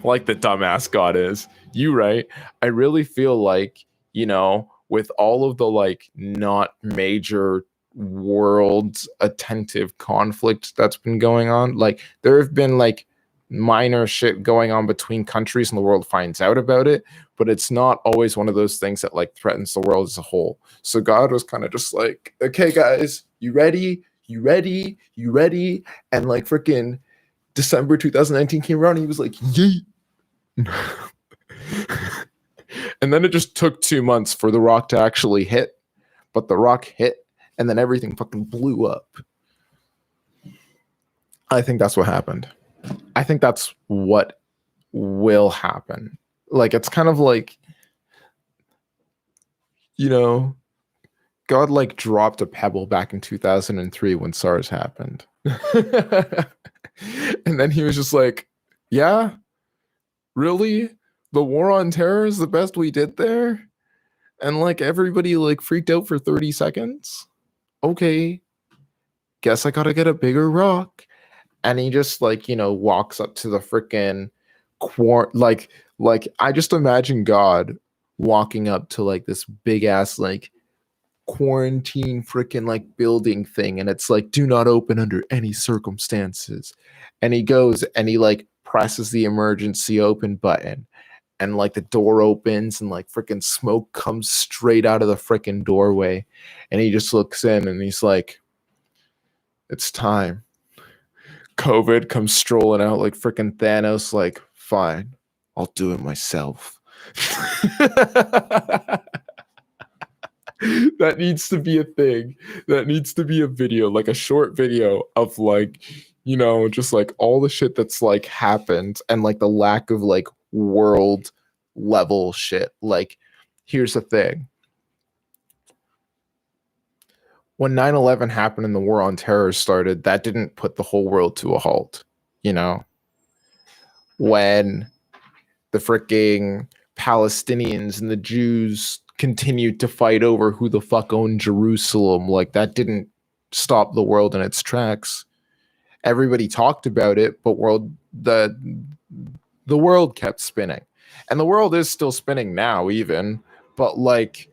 like the dumbass God is. You right. I really feel like, you know, with all of the like not major world attentive conflict that's been going on, like there have been like minor shit going on between countries and the world finds out about it, but it's not always one of those things that like threatens the world as a whole. So God was kind of just like, okay guys, you ready? You ready? You ready? And like freaking December 2019 came around and he was like, yeet. And then it just took 2 months for the rock to actually hit, but the rock hit and then everything fucking blew up. I think that's what happened. I think that's what will happen. Like, it's kind of like, you know, God like dropped a pebble back in 2003 when SARS happened. And then he was just like, yeah, really? The war on terror is the best we did there? And like everybody like freaked out for 30 seconds? Okay, guess I gotta get a bigger rock. And he just like, you know, walks up to the freaking like I just imagine God walking up to like this big ass like quarantine freaking like building thing, and it's like, do not open under any circumstances. And he goes and he like presses the emergency open button, and like the door opens and like freaking smoke comes straight out of the freaking doorway, and he just looks in and he's like, it's time. COVID comes strolling out like freaking Thanos, like, fine, I'll do it myself. That needs to be a thing. That needs to be a video, like a short video of like, just like all the shit that's like happened and like the lack of like world level shit. Like, here's the thing. When 9/11 happened and the war on terror started, that didn't put the whole world to a halt, When the freaking Palestinians and the Jews continued to fight over who the fuck owned Jerusalem, like that didn't stop the world in its tracks. Everybody talked about it, but the world kept spinning. And the world is still spinning now even, but like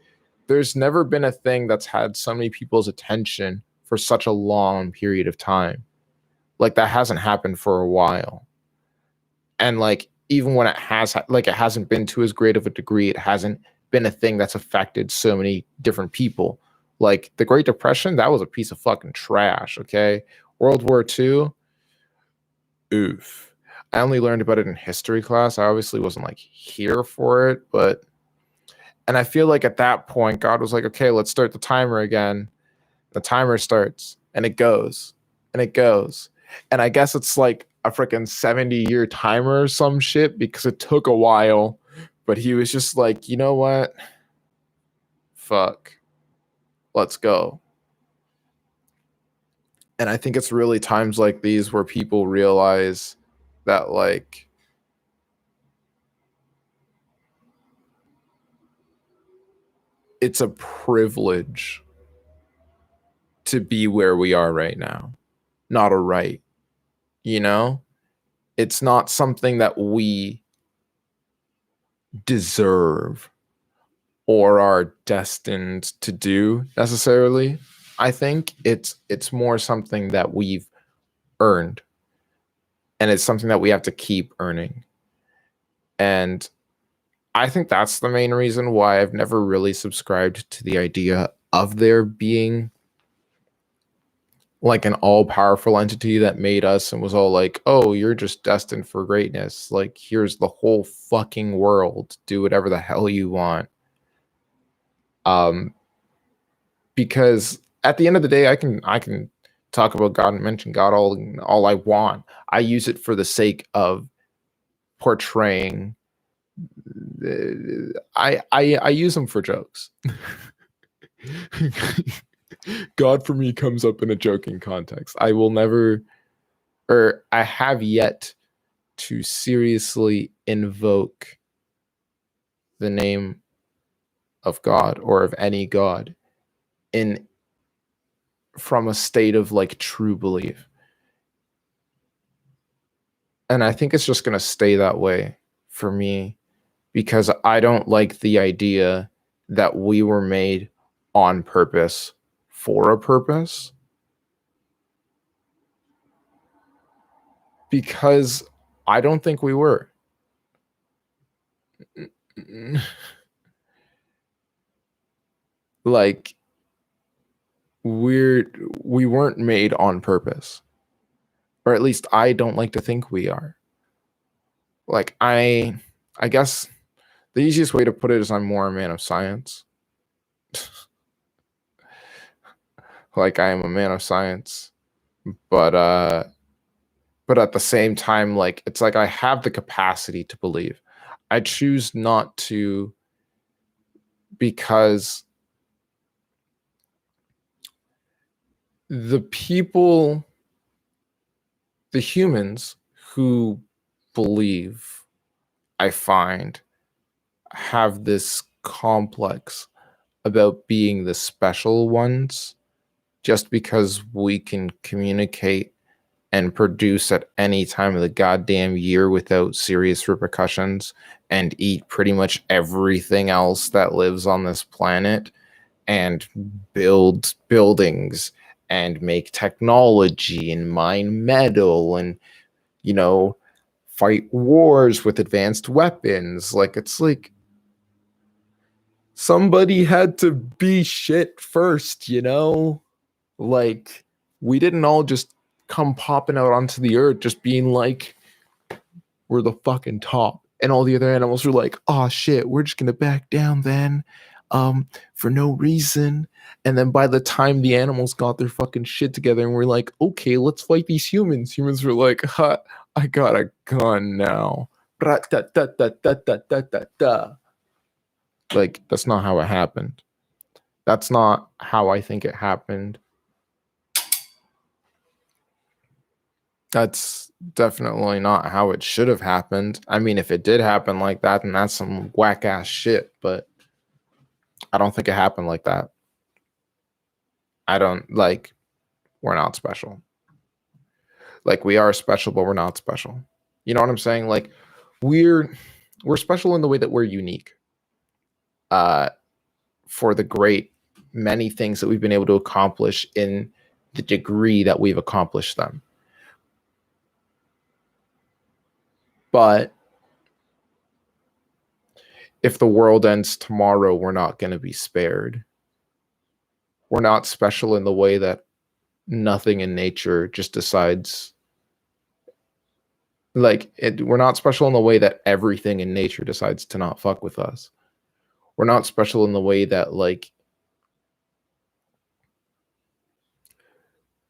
there's never been a thing that's had so many people's attention for such a long period of time. Like that hasn't happened for a while. And like even when it has, like it hasn't been to as great of a degree, it hasn't been a thing that's affected so many different people. Like the Great Depression, that was a piece of fucking trash, okay? World War II, oof. I only learned about it in history class. I obviously wasn't like here for it, and I feel like at that point, God was like, okay, let's start the timer again. The timer starts and it goes and it goes. And I guess it's like a freaking 70-year timer or some shit because it took a while. But he was just like, you know what? Fuck. Let's go. And I think it's really times like these where people realize that like it's a privilege to be where we are right now, not a right. It's not something that we deserve or are destined to do necessarily. I think it's more something that we've earned, and it's something that we have to keep earning. And I think that's the main reason why I've never really subscribed to the idea of there being like an all-powerful entity that made us and was all like, oh, you're just destined for greatness. Like, here's the whole fucking world. Do whatever the hell you want. Because at the end of the day, I can talk about God and mention God all I want. I use it for the sake of portraying. I use them for jokes. God for me comes up in a joking context. I will never, or I have yet to seriously invoke the name of God or of any God from a state of like true belief. And I think it's just going to stay that way for me because I don't like the idea that we were made on purpose for a purpose. Because I don't think we were. Like we weren't made on purpose. Or at least I don't like to think we are. Like I guess the easiest way to put it is I'm more a man of science. Like I am a man of science. But at the same time, like it's like I have the capacity to believe. I choose not to because the humans who believe, I find, have this complex about being the special ones just because we can communicate and produce at any time of the goddamn year without serious repercussions and eat pretty much everything else that lives on this planet and build buildings and make technology and mine metal and, fight wars with advanced weapons. Like, it's like somebody had to be shit first, you know? Like, we didn't all just come popping out onto the earth just being like, we're the fucking top. And all the other animals were like, oh shit, we're just gonna back down then, for no reason. And then by the time the animals got their fucking shit together and we're like, okay, let's fight these humans. Humans were like, I got a gun now. Like, that's not how it happened. That's not how I think it happened. That's definitely not how it should have happened. I mean, if it did happen like that, then that's some whack ass shit, but I don't think it happened like that. We're not special. Like, we are special, but we're not special. You know what I'm saying? Like, we're special in the way that we're unique. For the great many things that we've been able to accomplish in the degree that we've accomplished them. But if the world ends tomorrow, we're not going to be spared. We're not special in the way that nothing in nature just decides. We're not special in the way that everything in nature decides to not fuck with us. We're not special in the way that, like,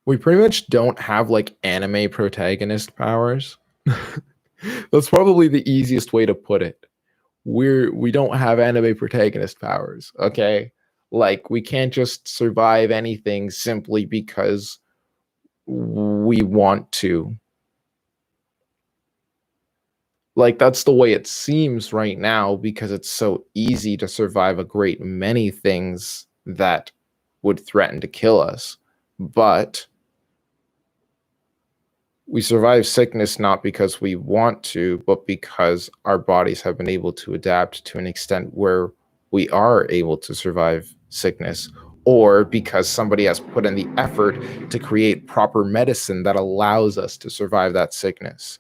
we pretty much don't have like anime protagonist powers. That's probably the easiest way to put it. We don't have anime protagonist powers, okay? Like, we can't just survive anything simply because we want to. Like, that's the way it seems right now because it's so easy to survive a great many things that would threaten to kill us. But we survive sickness not because we want to, but because our bodies have been able to adapt to an extent where we are able to survive sickness, or because somebody has put in the effort to create proper medicine that allows us to survive that sickness.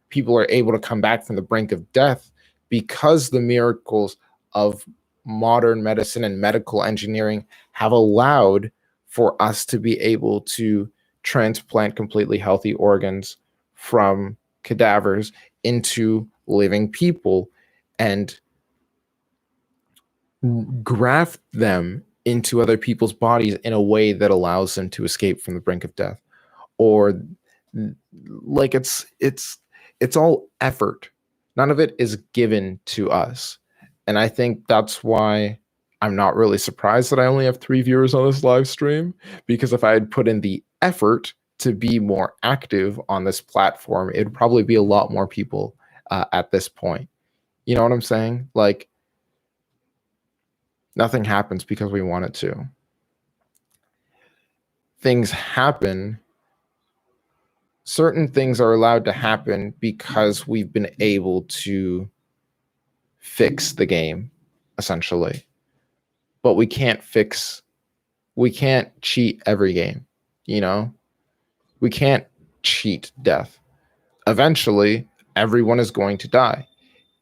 People are able to come back from the brink of death because the miracles of modern medicine and medical engineering have allowed for us to be able to transplant completely healthy organs from cadavers into living people and graft them into other people's bodies in a way that allows them to escape from the brink of death. Or, like, it's all effort. None of it is given to us. And I think that's why I'm not really surprised that I only have 3 viewers on this live stream, because if I had put in the effort to be more active on this platform, it would probably be a lot more people at this point. You know what I'm saying? Like, nothing happens because we want it to. Things happen. Certain things are allowed to happen because we've been able to fix the game, essentially. But we can't cheat every game, you know? We can't cheat death. Eventually, everyone is going to die.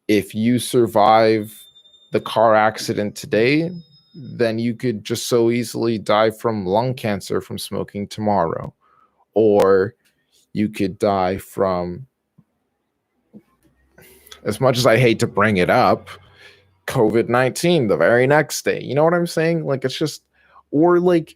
If you survive the car accident today, then you could just so easily die from lung cancer from smoking tomorrow. Or you could die from, as much as I hate to bring it up, COVID-19 the very next day. You know what I'm saying? Like, it's just, or like,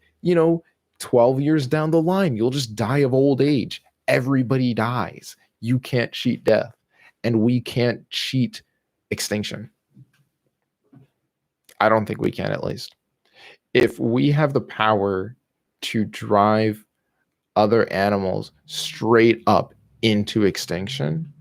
12 years down the line, you'll just die of old age. Everybody dies. You can't cheat death, and we can't cheat extinction. I don't think we can, at least. If we have the power to drive other animals straight up into extinction,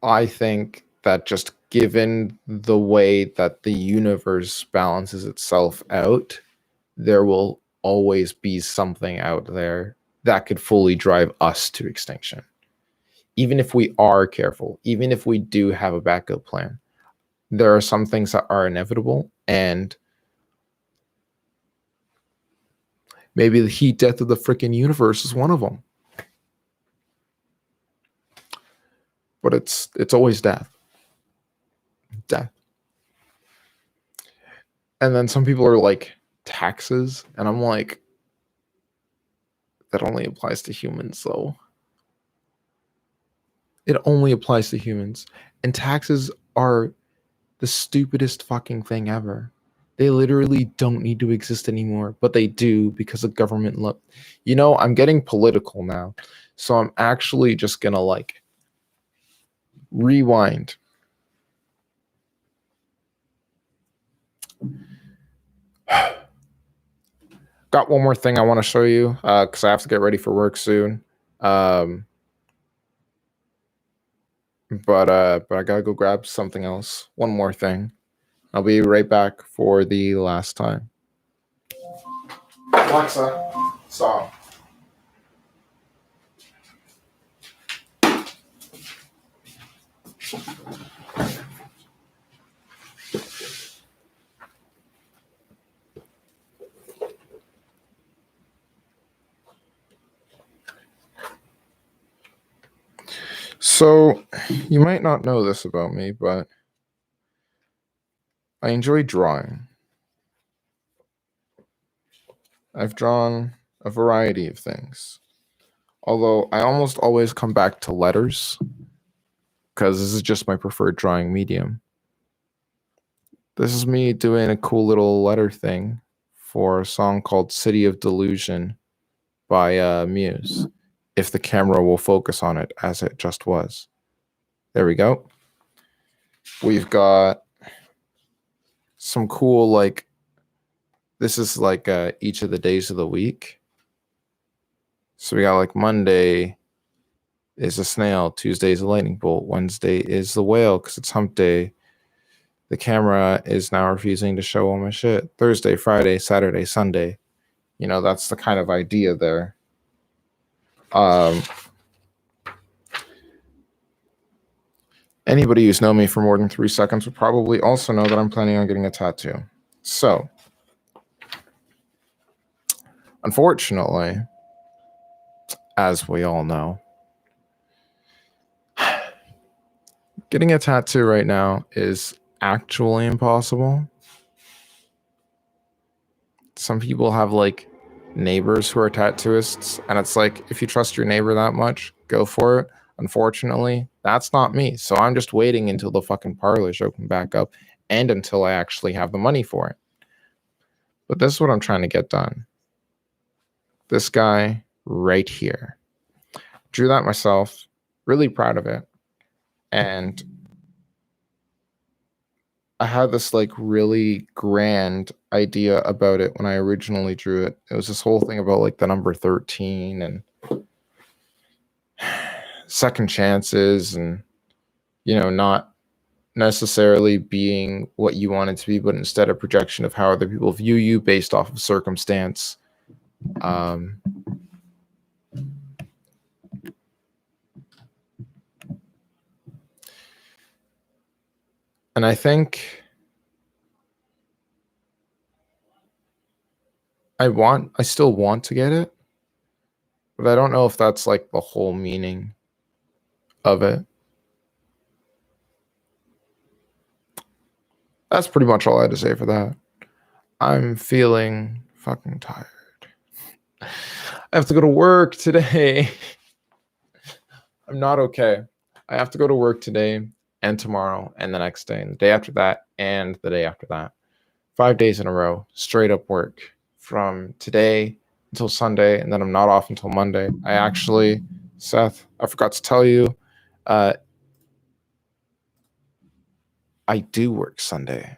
I think that, just given the way that the universe balances itself out, there will always be something out there that could fully drive us to extinction. Even if we are careful, even if we do have a backup plan, there are some things that are inevitable, and maybe the heat death of the freaking universe is one of them. but it's always death. Death. And then some people are like, taxes, and I'm like, that only applies to humans though. It only applies to humans. And taxes are the stupidest fucking thing ever. They literally don't need to exist anymore, but they do because of government. I'm getting political now. So I'm actually just going to like rewind. Got one more thing I want to show you because I have to get ready for work soon. But I gotta go grab something else. One more thing. I'll be right back for the last time. Alexa, stop. So, you might not know this about me, but I enjoy drawing. I've drawn a variety of things. Although I almost always come back to letters because this is just my preferred drawing medium. This is me doing a cool little letter thing for a song called City of Delusion by Muse, if the camera will focus on it as it just was. There we go. We've got some cool, like, this is like each of the days of the week. So we got like Monday is a snail, Tuesday is a lightning bolt, Wednesday is the whale because it's hump day. The camera is now refusing to show all my shit. Thursday, Friday, Saturday, Sunday. That's the kind of idea there. Anybody who's known me for more than 3 seconds would probably also know that I'm planning on getting a tattoo. So, unfortunately, as we all know, getting a tattoo right now is actually impossible. Some people have like neighbors who are tattooists, and it's like, if you trust your neighbor that much, go for it. Unfortunately, that's not me. So I'm just waiting until the fucking parlors open back up and until I actually have the money for it. But this is what I'm trying to get done. This guy right here. Drew that myself. Really proud of it. And I had this like really grand idea about it when I originally drew it. It was this whole thing about like the number 13 and second chances and, not necessarily being what you want it to be, but instead a projection of how other people view you based off of circumstance. And I think I still want to get it, but I don't know if that's like the whole meaning of it. That's pretty much all I had to say for that. I'm feeling fucking tired. I have to go to work today. I'm not okay. I have to go to work today and tomorrow and the next day and the day after that and the day after that. 5 days in a row, straight up work from today until Sunday, and then I'm not off until Monday. I actually, Seth, I forgot to tell you, I do work Sunday.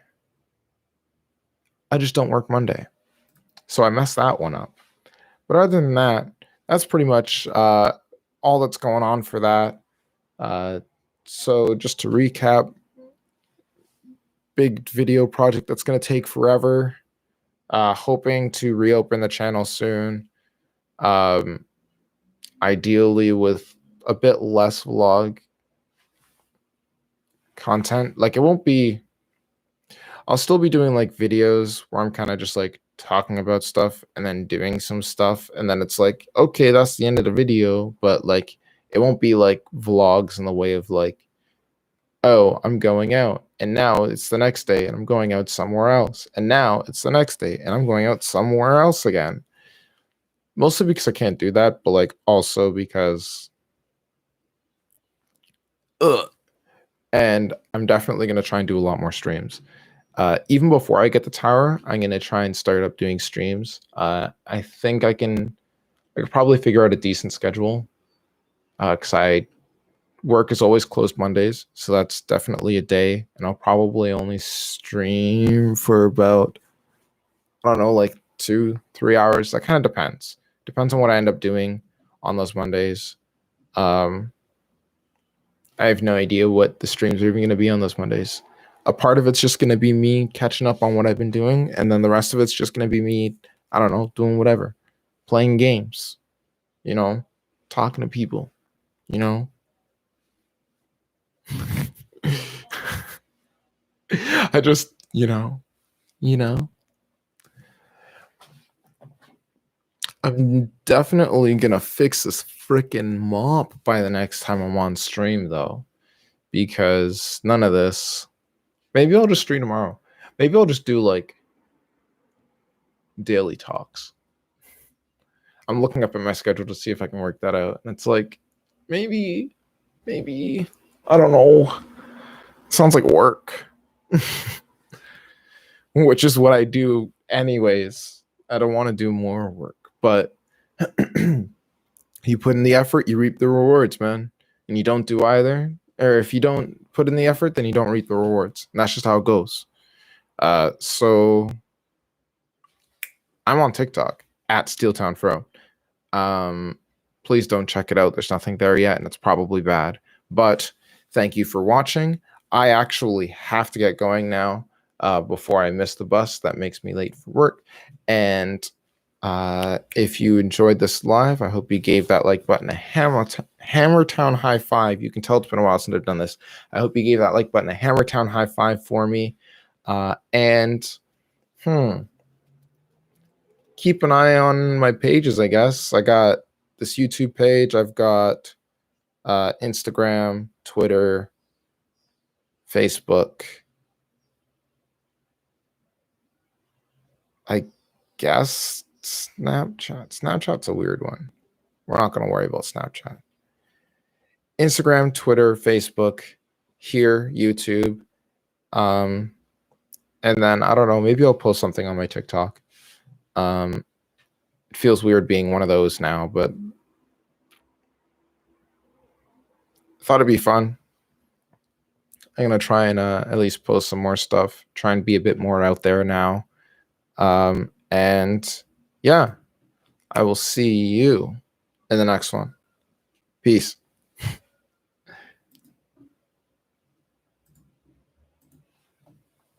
I just don't work Monday. So I messed that one up. But other than that, that's pretty much all that's going on for that. So just to recap, big video project that's going to take forever. Hoping to reopen the channel soon. Ideally with a bit less vlog content. Like, it won't be, I'll still be doing like videos where I'm kind of just like talking about stuff and then doing some stuff, and then it's like, okay, that's the end of the video, but like It won't be like vlogs in the way of like, oh, I'm going out and now it's the next day and I'm going out somewhere else. And now it's the next day and I'm going out somewhere else again. Mostly because I can't do that, but like also because ugh. And I'm definitely going to try and do a lot more streams. Even before I get the tower, I'm going to try and start up doing streams. I think I could probably figure out a decent schedule because I work is always closed Mondays, so that's definitely a day, and I'll probably only stream for about, I don't know, like 2-3 hours. That kind of depends on what I end up doing on those Mondays. I have no idea what the streams are even going to be on those Mondays. A part of it's just going to be me catching up on what I've been doing, and then the rest of it's just going to be me, I don't know, doing whatever, playing games, talking to people, you know. I just, I'm definitely gonna fix this freaking mop by the next time I'm on stream, though, because none of this. Maybe I'll just stream tomorrow. Maybe I'll just do like daily talks. I'm looking up at my schedule to see if I can work that out, and it's like maybe, I don't know. Sounds like work, which is what I do anyways. I don't want to do more work, but you put in the effort, you reap the rewards, man. And you don't do either, or if you don't put in the effort, then you don't reap the rewards. And that's just how it goes. So I'm on TikTok at SteelTownFro. Please don't check it out. There's nothing there yet, and it's probably bad. But thank you for watching. I actually have to get going now before I miss the bus. That makes me late for work. And if you enjoyed this live, I hope you gave that like button a Hammertown high five. You can tell it's been a while since I've done this. I hope you gave that like button a Hammertown high five for me. And keep an eye on my pages, I guess. I got this YouTube page. I've got Instagram, Twitter, Facebook. I guess Snapchat. Snapchat's a weird one. We're not going to worry about Snapchat. Instagram, Twitter, Facebook, here, YouTube. And then, I don't know, maybe I'll post something on my TikTok. It feels weird being one of those now, but I thought it'd be fun. I'm going to try and at least post some more stuff, try and be a bit more out there now. And yeah, I will see you in the next one. Peace.